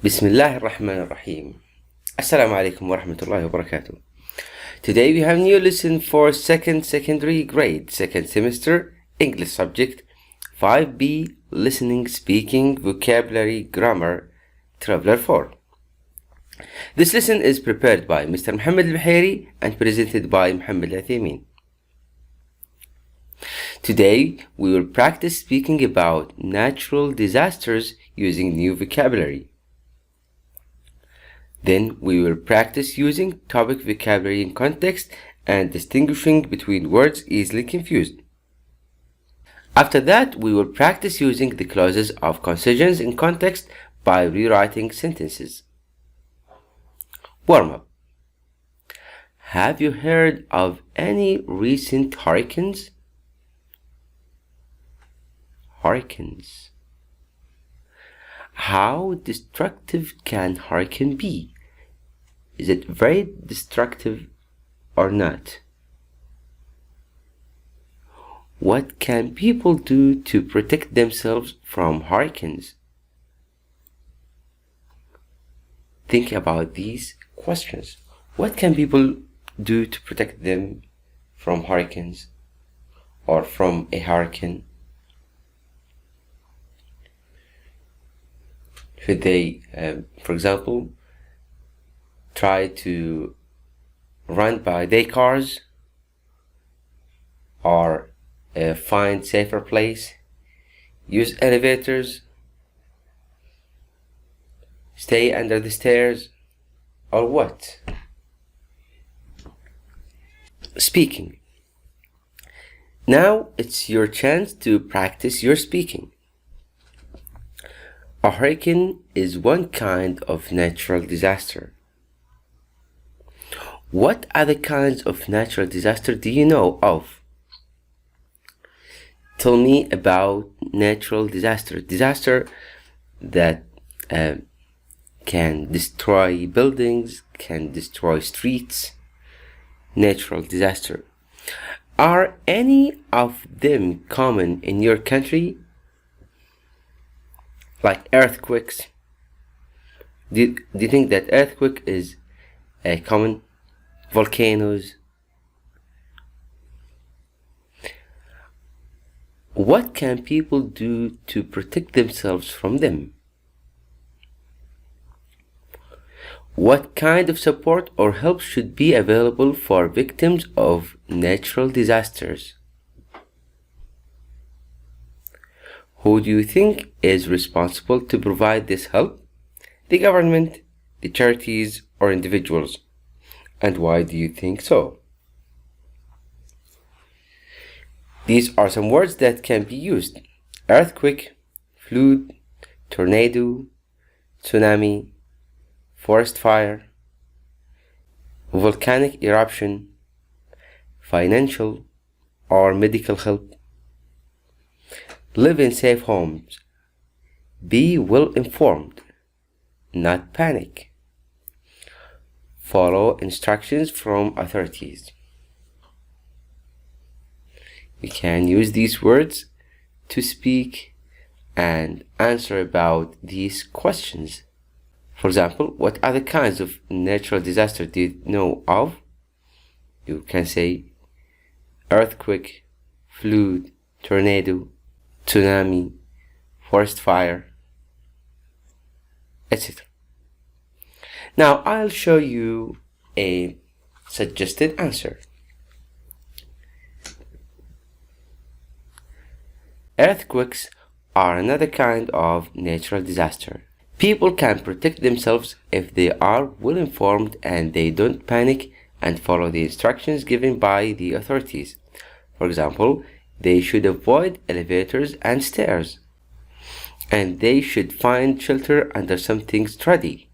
بسم الله الرحمن الرحيم. Assalamu alaikum wa rahmatullahi wa barakatuh. Today we have new lesson for second secondary grade, second semester, English subject, 5B, listening, speaking, vocabulary, grammar, Traveler 4. This lesson is prepared by Mr. Muhammad al-Buhairi and presented by Muhammad al-Athaymin. Today we will practice speaking about natural disasters using new vocabulary. Then we will practice using topic vocabulary in context and distinguishing between words easily confused. After that, we will practice using the clauses of concisions in context by rewriting sentences. Warm-up. Have you heard of any recent hurricanes? Hurricanes. How destructive can hurricane be? Is it very destructive or not? What can people do to protect themselves from hurricanes? Think about these questions. What can people do to protect them from hurricanes or from a hurricane? Should they, for example, try to run by their cars or find safer place, use elevators, stay under the stairs, or what? Speaking. Now it's your chance to practice your speaking. A hurricane is one kind of natural disaster. What other kinds of natural disaster do you know of? Tell me about natural disaster. Disaster that can destroy buildings, can destroy streets. Natural disaster. Are any of them common in your country? Like earthquakes. Do you think that earthquake is common? Volcanoes. What can people do to protect themselves from them? What kind of support or help should be available for victims of natural disasters? Who do you think is responsible to provide this help? The government, the charities, or individuals? And why do you think so? These are some words that can be used: earthquake, flood, tornado, tsunami, forest fire, volcanic eruption, financial or medical help. Live in safe homes. Be well informed, not panic. Follow instructions from authorities. We can use these words to speak and answer about these questions. For example, what other kinds of natural disaster do you know of? You can say earthquake, flood, tornado, tsunami, forest fire, etc. Now I'll show you a suggested answer. Earthquakes are another kind of natural disaster. People can protect themselves if they are well informed and they don't panic and follow the instructions given by the authorities. For example, they should avoid elevators and stairs. And they should find shelter under something sturdy,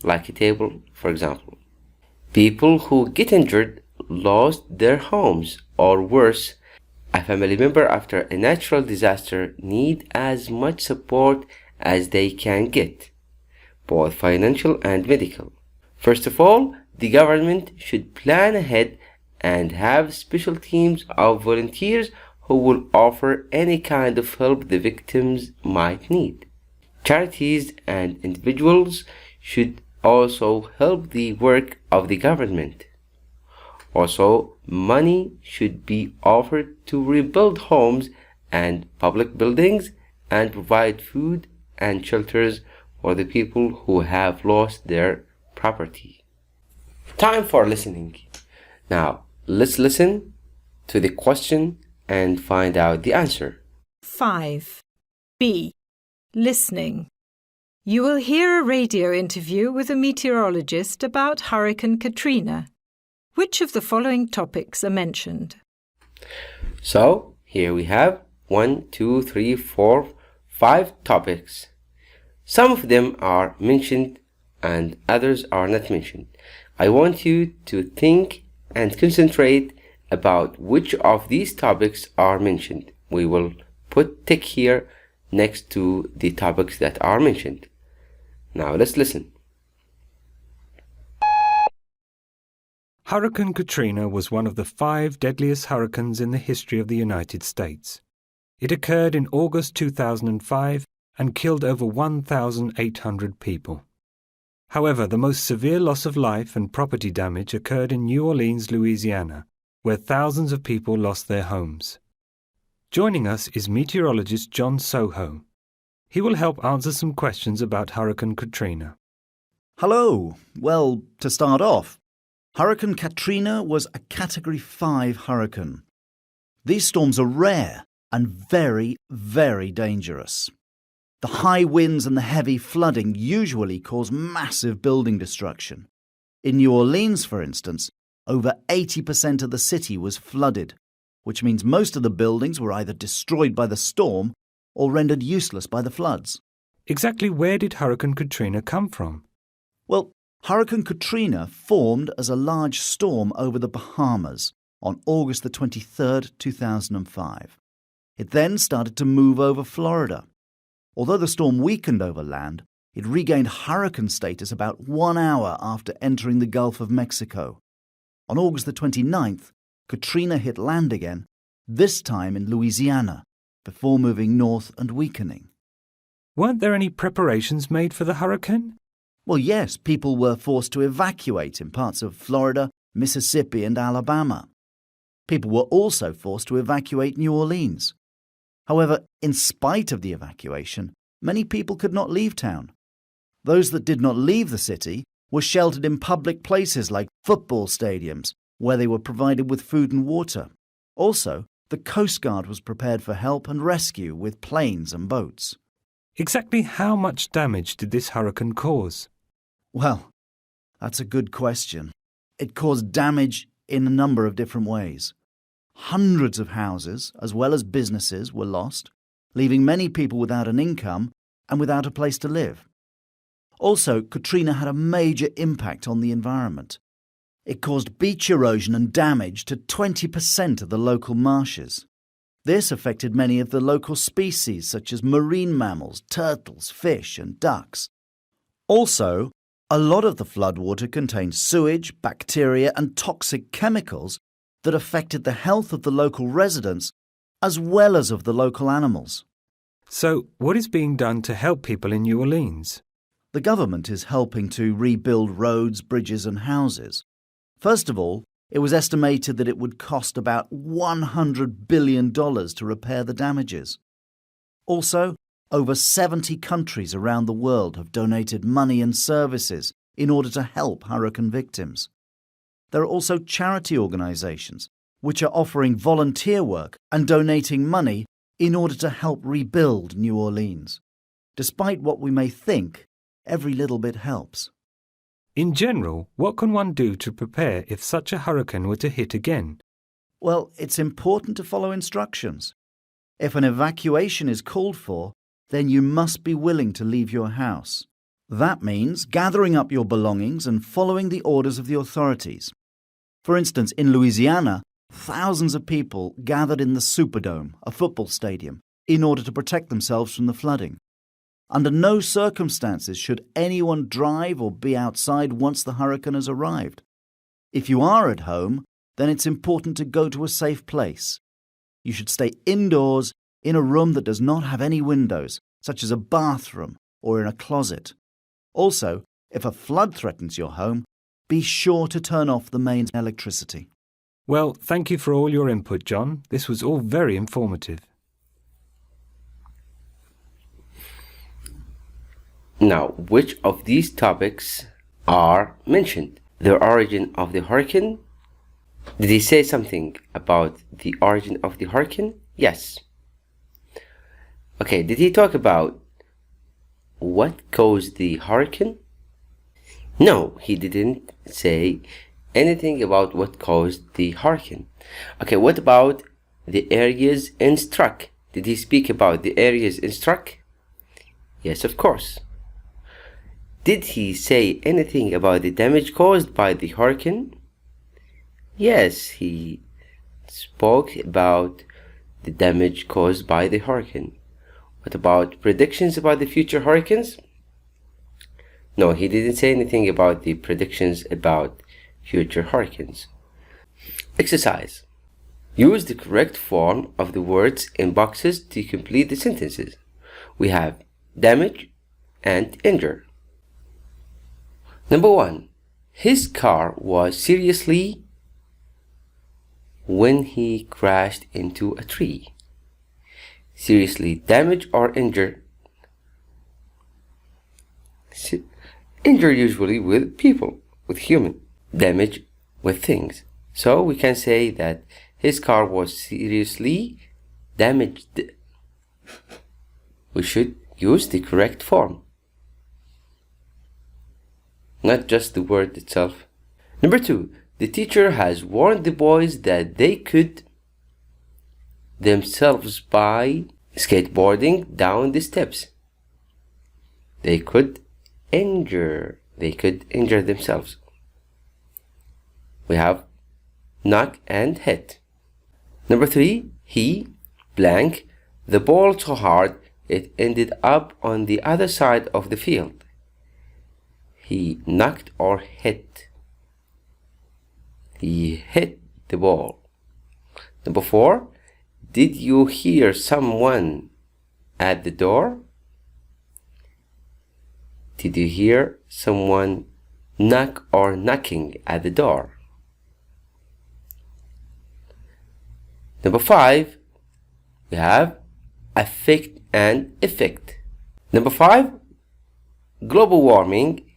like a table, for example. People who get injured, lost their homes, or worse, a family member after a natural disaster need as much support as they can get, both financial and medical. First of all, the government should plan ahead and have special teams of volunteers who will offer any kind of help the victims might need. Charities and individuals should also help the work of the government. Also, money should be offered to rebuild homes and public buildings and provide food and shelters for the people who have lost their property. Time for listening. Now, let's listen to the question and find out the answer. 5. B. Listening. You will hear a radio interview with a meteorologist about Hurricane Katrina. Which of the following topics are mentioned? So, here we have 1, 2, 3, 4, 5 topics. Some of them are mentioned and others are not mentioned. I want you to think and concentrate about which of these topics are mentioned. We will put tick here next to the topics that are mentioned. Now let's listen. Hurricane Katrina was one of the 5 deadliest hurricanes in the history of the United States. It occurred in August 2005 and killed over 1,800 people. However, the most severe loss of life and property damage occurred in New Orleans, Louisiana, where thousands of people lost their homes. Joining us is meteorologist John Soho. He will help answer some questions about Hurricane Katrina. Hello. Well, to start off, Hurricane Katrina was a Category 5 hurricane. These storms are rare and very, very dangerous. The high winds and the heavy flooding usually cause massive building destruction. In New Orleans, for instance, over 80% of the city was flooded, which means most of the buildings were either destroyed by the storm or rendered useless by the floods. Exactly where did Hurricane Katrina come from? Well, Hurricane Katrina formed as a large storm over the Bahamas on August the 23rd, 2005. It then started to move over Florida. Although the storm weakened over land, it regained hurricane status about 1 hour after entering the Gulf of Mexico. On August the 29th, Katrina hit land again, this time in Louisiana, before moving north and weakening. Weren't there any preparations made for the hurricane? Well, yes, people were forced to evacuate in parts of Florida, Mississippi and Alabama. People were also forced to evacuate New Orleans. However, in spite of the evacuation, many people could not leave town. Those that did not leave the city were sheltered in public places like football stadiums, where they were provided with food and water. Also, the Coast Guard was prepared for help and rescue with planes and boats. Exactly how much damage did this hurricane cause? Well, that's a good question. It caused damage in a number of different ways. Hundreds of houses, as well as businesses, were lost, leaving many people without an income and without a place to live. Also, Katrina had a major impact on the environment. It caused beach erosion and damage to 20% of the local marshes. This affected many of the local species, such as marine mammals, turtles, fish, and ducks. Also, a lot of the floodwater contained sewage, bacteria, and toxic chemicals that affected the health of the local residents as well as of the local animals. So, what is being done to help people in New Orleans? The government is helping to rebuild roads, bridges, and houses. First of all, it was estimated that it would cost about $100 billion to repair the damages. Also, over 70 countries around the world have donated money and services in order to help hurricane victims. There are also charity organizations which are offering volunteer work and donating money in order to help rebuild New Orleans. Despite what we may think, every little bit helps. In general, what can one do to prepare if such a hurricane were to hit again? Well, it's important to follow instructions. If an evacuation is called for, then you must be willing to leave your house. That means gathering up your belongings and following the orders of the authorities. For instance, in Louisiana, thousands of people gathered in the Superdome, a football stadium, in order to protect themselves from the flooding. Under no circumstances should anyone drive or be outside once the hurricane has arrived. If you are at home, then it's important to go to a safe place. You should stay indoors in a room that does not have any windows, such as a bathroom, or in a closet. Also, if a flood threatens your home, be sure to turn off the main electricity. Well, thank you for all your input, John. This was all very informative. Now, which of these topics are mentioned? The origin of the hurricane. Did he say something about the origin of the hurricane? Yes. Okay, did he talk about what caused the hurricane? No, he didn't say anything about what caused the hurricane. Okay, what about the areas in struck? Did he speak about the areas in struck? Yes, of course. Did he say anything about the damage caused by the hurricane? Yes, he spoke about the damage caused by the hurricane. What about predictions about the future hurricanes? No, he didn't say anything about the predictions about future hurricanes. Exercise. Use the correct form of the words in boxes to complete the sentences. We have damage and injure. Number 1. His car was seriously when he crashed into a tree. Seriously damaged or injured? Injured usually with people, with human. Damage with things. So we can say that his car was seriously damaged. We should use the correct form, not just the word itself. Number 2. The teacher has warned the boys that they could themselves by skateboarding down the steps. They could injure themselves. We have knock and hit. Number 3. He blank the ball so hard it ended up on the other side of the field. He knocked or hit. He hit the ball. Number 4. Did you hear someone at the door? Did you hear someone knock or knocking at the door? Number 5. We have affect and effect. Number 5. Global warming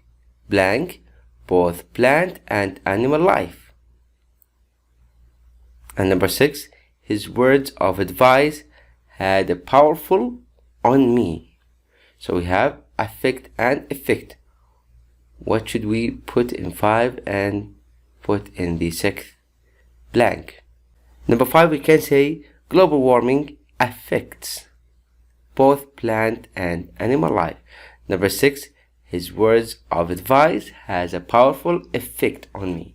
blank both plant and animal life. And number 6. His words of advice had a powerful on me. So we have affect and effect. What should we put in 5 and put in the 6th blank? Number 5, we can say global warming affects both plant and animal life. Number 6, his words of advice has a powerful effect on me.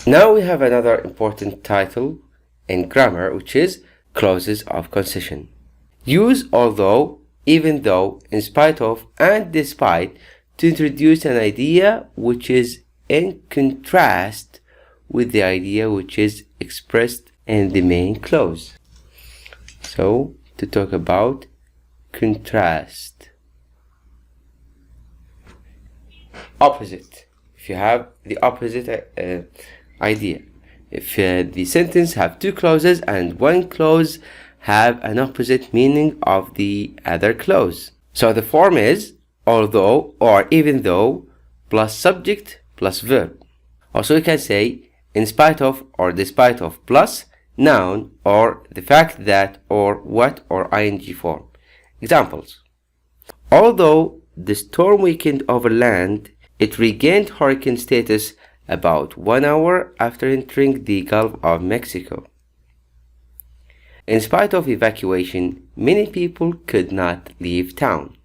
Now we have another important title in grammar, which is clauses of concession. Use although, even though, in spite of, and despite to introduce an idea which is in contrast with the idea which is expressed in the main clause. So, to talk about contrast. Opposite. If you have the opposite idea. If the sentence have two clauses and one clause have an opposite meaning of the other clause. So the form is although or even though plus subject plus verb. Also we can say in spite of or despite of plus noun or the fact that or what or ing form. Examples. Although the storm weakened over land, it regained hurricane status about 1 hour after entering the Gulf of Mexico. In spite of evacuation, many people could not leave town.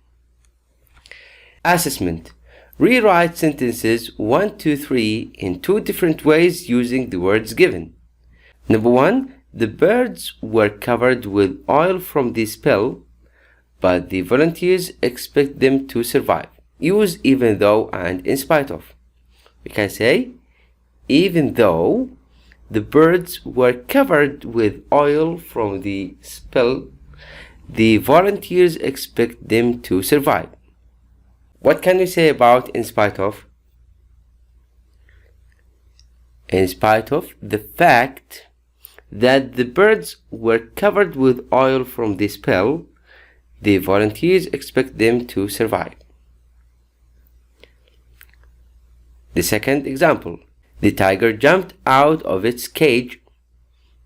Assessment. Rewrite sentences 1, 2, 3 in two different ways using the words given. Number 1. The birds were covered with oil from the spill, but the volunteers expect them to survive. Use even though and in spite of. We can say, even though the birds were covered with oil from the spill, the volunteers expect them to survive. What can you say about in spite of? In spite of the fact that the birds were covered with oil from the spill, the volunteers expect them to survive. The second example. The tiger jumped out of its cage,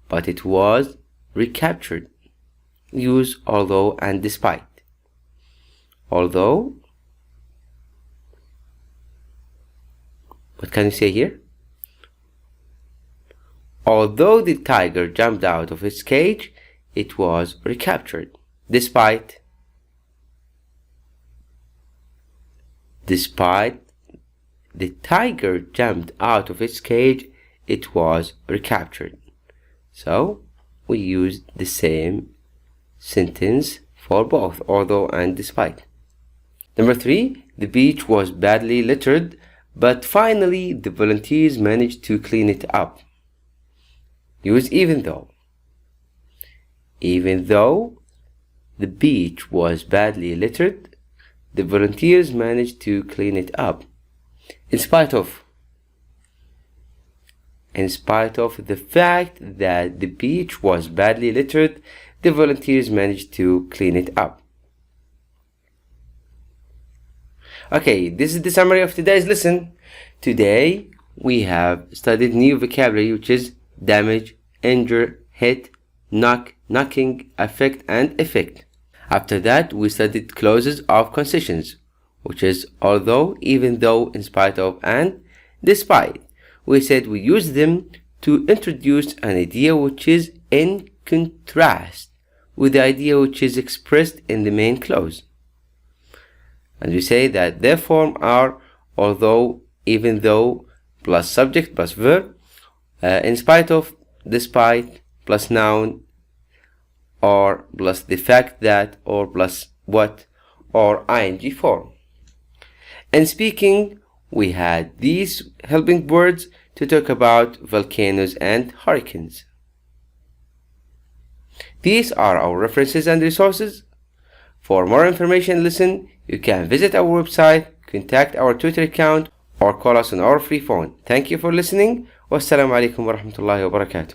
but it was recaptured. Use although and despite. Although, what can you say here? Although the tiger jumped out of its cage, it was recaptured. Despite the tiger jumped out of its cage, it was recaptured. So we use the same sentence for both, although and despite. Number 3, the beach was badly littered, but finally the volunteers managed to clean it up. Use even though. Even though the beach was badly littered, the volunteers managed to clean it up. In spite of. In spite of the fact that the beach was badly littered, the volunteers managed to clean it up. Okay, this is the summary of today's lesson. Today we have studied new vocabulary, which is damage, injure, hit, knock, knocking, affect, and effect. After that, we studied clauses of concessions, which is although, even though, in spite of, and despite. We said we use them to introduce an idea which is in contrast with the idea which is expressed in the main clause. And we say that their form are although, even though, plus subject plus verb, in spite of, despite, plus noun, or plus the fact that, or plus what, or ing form. In speaking, we had these helping words to talk about volcanoes and hurricanes. These are our references and resources. For more information, listen, you can visit our website, contact our Twitter account, or call us on our free phone. Thank you for listening. Wassalamu alaikum wa rahmatullahi wa barakatuh.